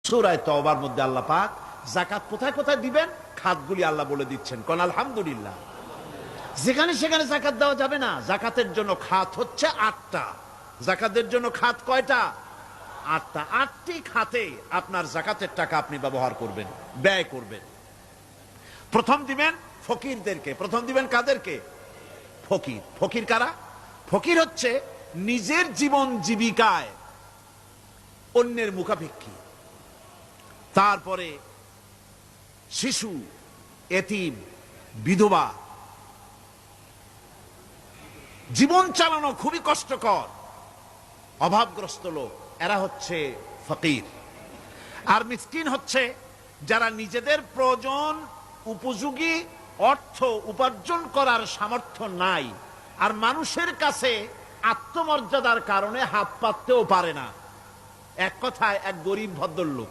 সূরা তওবার মধ্যে আল্লাহ পাক যাকাত কোথায় কোথায় দিবেন খাতগুলি আল্লাহ বলে দিচ্ছেন। কোন আলহামদুলিল্লাহ। যেখানে সেখানে যাকাত দেওয়া যাবে না। যাকাতের জন্য খাত হচ্ছে 8টা। যাকাতের জন্য খাত কয়টা? 8টা। 8টি খাতে আপনার যাকাতের টাকা আপনি ব্যবহার করবেন, ব্যয় করবেন। প্রথম দিবেন ফকিরদেরকে। প্রথম দিবেন কাদেরকে? ফকির। ফকির কারা? ফকির হচ্ছে নিজের জীবন জীবিকায় অন্যের মুখাপেক্ষী। তারপরে শিশু, এতিম, বিধবা, জীবন চালানো খুবই কষ্টকর, অভাবগ্রস্ত লোক, এরা হচ্ছে ফকির। আর মিসকিন হচ্ছে যারা নিজেদের প্রয়োজন উপযোগী অর্থ উপার্জন করার সামর্থ্য নাই, আর মানুষের কাছে আত্মমর্যাদার কারণে হাত পাততেও পারে না। এক কথায় এক গরিব ভদ্রলোক।